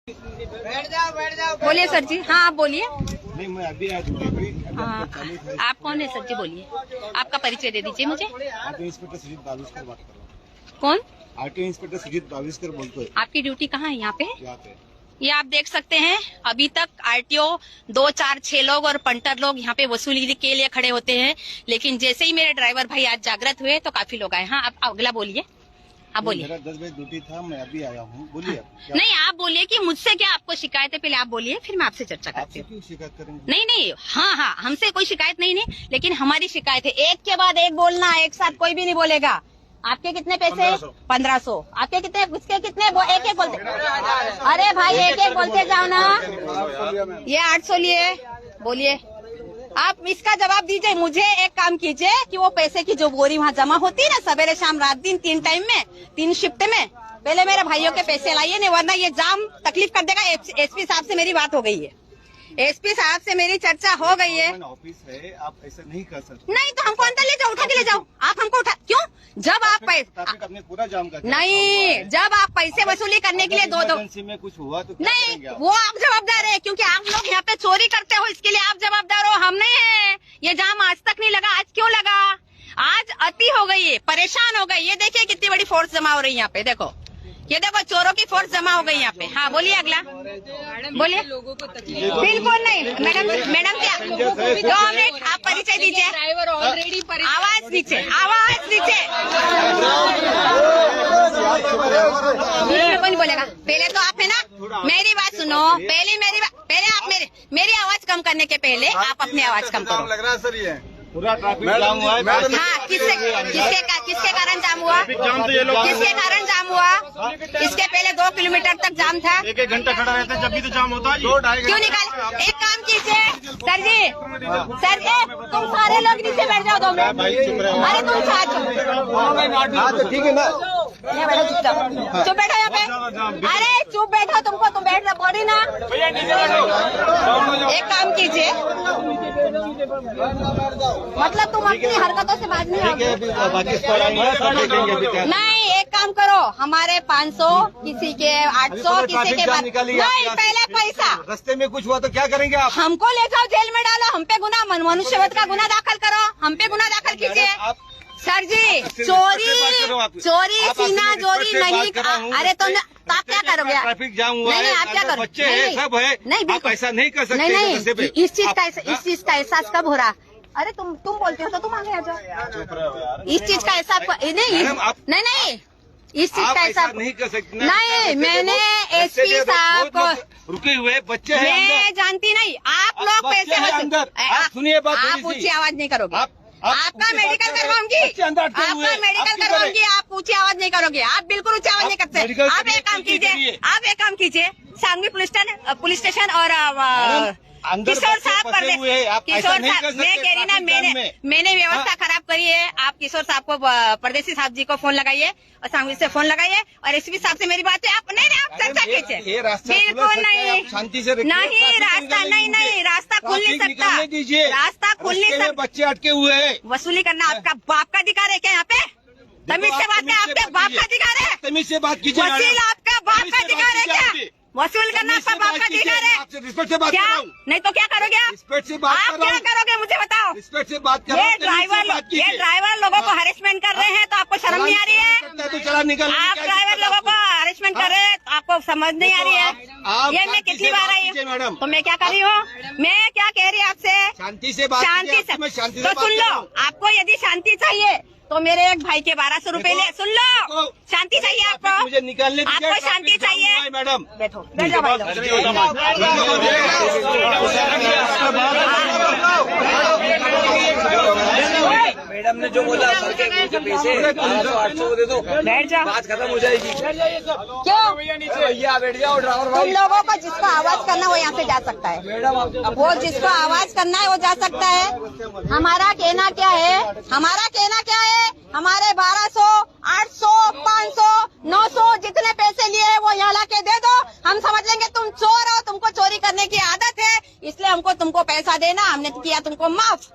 बैठ जाओ। बोलिए सर जी। हाँ आप बोलिए। नहीं मैं अभी आया। आप कौन है सर जी? बोलिए, आपका परिचय दे दीजिए मुझे। आरटीओ इंस्पेक्टर सुजीत बाविस्कर बात कर रहा हूँ। कौन? आरटीओ इंस्पेक्टर सुजीत बाविस्कर बोलते हैं। आपकी ड्यूटी कहाँ है? यहाँ पे? यहाँ पे ये आप देख सकते हैं, अभी तक आरटीओ 2, 4, 6 लोग और पंटर लोग यहाँ पे वसूली के लिए खड़े होते हैं, लेकिन जैसे ही मेरे ड्राइवर भाई आज जागृत हुए तो काफी लोग आए। हाँ आप अगला बोलिए। आप बोलिए। मेरा 10 बजे ड्यूटी था, मैं अभी आया हूँ। बोलिए। नहीं आप बोलिए कि मुझसे क्या आपको शिकायत है, पहले आप बोलिए, फिर मैं आपसे चर्चा करती हूँ। क्यों शिकायत करेंगे? नहीं हाँ हमसे कोई शिकायत नहीं, लेकिन हमारी शिकायत है। एक के बाद एक बोलना, एक साथ कोई भी नहीं बोलेगा। आपके कितने पैसे? 1500। आपके कितने? उसके कितने? एक एक बोलते। अरे भाई एक एक बोलते जाओ ना। ये 800 लिए। बोलिए, आप इसका जवाब दीजिए। मुझे एक काम कीजिए कि वो पैसे की जो बोरी वहाँ जमा होती है ना, सवेरे शाम रात दिन 3 टाइम में, 3 शिफ्ट में, पहले मेरे भाइयों के पैसे लाइए, नहीं वरना ये जाम तकलीफ कर देगा। एसपी साहब से मेरी बात हो गई है, एसपी साहब से मेरी चर्चा हो गई है। ऑफिस है, आप ऐसा नहीं कर सकते। नहीं तो हमको अंदर ले जाओ, उठा के ले जाओ। आप हमको उठा क्यों? जब आप अपने पूरा जाम कर नहीं, जब आप पैसे वसूली करने के लिए दो में कुछ हुआ तो नहीं, वो आप जवाबदार है, क्योंकि आप लोग यहाँ पे चोरी करते हो, इसके लिए आप जवाबदार हो, हम नहीं है। ये जाम आज तक नहीं लगा, आज क्यों लगा? आज अति हो गई है, परेशान हो गई। ये देखिए कितनी बड़ी फोर्स जमा हो रही है यहाँ पे, देखो ये देखो चोरों की फोर्स जमा हो गई यहाँ पे। हाँ बोलिए अगला बोलिए। लोगों को तकलीफ बिल्कुल नहीं मैडम क्या 2 मिनट आप परिचय दीजिए। ड्राइवर ऑलरेडी आवाज नीचे, आवाज नीचे। कोई नहीं बोलेगा। पहले तो आप है ना मेरी बात सुनो, पहले आप मेरी आवाज कम करने के पहले आप अपनी आवाज कम करो। लग रहा है सर ये पूरा ट्रैफिक जाम हुआ है। हाँ किसके कारण जाम हुआ? किसके कारण जाम हुआ? इसके पहले 2 किलोमीटर तक जाम था। 1 घंटा खड़ा रहता है जब भी तो जाम होता है। क्यों निकाल? एक काम कीजिए सर जी, तुम सारे लोग नीचे बैठ जाओ 2 मिनट। अरे तुम साथ ठीक है ना, चुप बैठो यहाँ पे। अरे चुप बैठो, तुम बैठ रहे बोली ना। एक काम कीजिए, मतलब तुम अपनी हरकतों से बाज नहीं आओगे। नहीं एक काम करो, हमारे 500, किसी के 800, किसी के नहीं, पहले पैसा। रास्ते में कुछ हुआ तो क्या करेंगे आप? हमको ले जाओ, जेल में डालो, हम पे गुना मनुष्यवध का गुना दाखिल करो, हम पे गुना दाखिल कीजिए। सर जी चोरी सीना चोरी नहीं। अरे तो आप क्या करोगे? ट्रैफिक जाम हुआ है, नहीं आप क्या करोगे? बच्चे हैं सब है, नहीं आप ऐसा नहीं कर सकते। नहीं इस चीज का एहसास कब हो रहा? अरे तुम बोलते हो तो तुम आगे आ जाओ। इस चीज का एहसास नहीं इस चीज का एहसास नहीं कर सकते। नहीं, मैंने एसपी साहब को रुके हुए बच्चे हैं, मैं जानती नहीं। आप लोग पैसे अंदर सुनिए बात, आप ऊंची आवाज नहीं करोगे। आपका मेडिकल करवाऊंगी, आप ऊंची आवाज नहीं करोगे, आप बिल्कुल ऊंची आवाज नहीं करते। आप एक काम कीजिए, सांगवी पुलिस स्टेशन और किशोर साहब कर दे। किशोर साहब मैं कह रही ना, मैंने व्यवस्था खराब करी है। आप किशोर साहब को, परदेसी साहब जी को फोन लगाइए और सांगवी से फोन लगाइए और एसपी साहब से मेरी बात है। आप नहीं आप चर्चा कीजिए। बिल्कुल नहीं, शांति से नहीं रास्ता नहीं रास्ता खुल नहीं सकता, रास्ता खुल नहीं सकता। बच्चे अटके हुए हैं। वसूली करना आपका बाप का अधिकार है क्या? यहाँ पे तमीज से बात है, आपके बाप का अधिकार है। तमीज से बात कीजिए। वसील आपका बाप का अधिकार है क्या? वसूल करना आपका बाप का अधिकार है रिस्पेक्ट से बात क्या? कर। नहीं तो क्या करोगे आप? रिस्पेक्ट से बात आप क्या करोगे मुझे बताओ? रिस्पेक्ट से बात कर। ये ड्राइवर लोगों को हरेसमेंट कर रहे हैं तो आपको शर्म नहीं आ रही है? तो चला निकल। आप ड्राइवर लोगों को हरेसमेंट कर रहे हैं तो आपको समझ नहीं आ रही है? ये मैं कितनी बार आई हूँ मैडम, तो मैं क्या कर रही हूँ? मैं क्या कह रही हूँ आपसे? शांति से बात। शांति से तो सुन लो, आपको यदि शांति चाहिए तो मेरे एक भाई के 1200 रुपए ले। सुन लो, शांति चाहिए आपको? मुझे निकालने आपको शांति चाहिए? मैडम बैठो, बैठ जाओ भाई लोग। मैडम ने जो बोला पैसे 800 दे दो, बैठ जाओ, बात खत्म हो जाएगी। क्यों? भैया बैठ जाओ ड्राइवर तुम लोगों को जिसको आवाज करना वो यहाँ से जा सकता है। मैडम वो जिसको आवाज करना है वो जा सकता है। हमारा कहना क्या है? हमारे 1200, 800, 500, 900 जितने पैसे लिए वो यहाँ ला के दे दो। हम समझ लेंगे तुम चोर हो, तुमको चोरी करने की आदत है, इसलिए हमको तुमको पैसा देना, हमने किया तुमको माफ।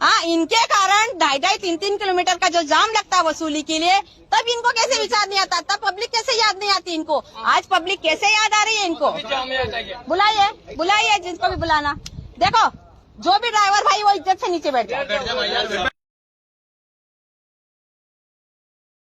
हाँ, इनके कारण 2.5-3 किलोमीटर का जो जाम लगता है वसूली के लिए, तब इनको कैसे विचार नहीं आता, तब पब्लिक कैसे याद नहीं आती इनको। आज पब्लिक कैसे याद आ रही है इनको। बुलाइए जिसको भी बुलाना। देखो जो भी ड्राइवर भाई वो इज्जत से नीचे बैठ जाए।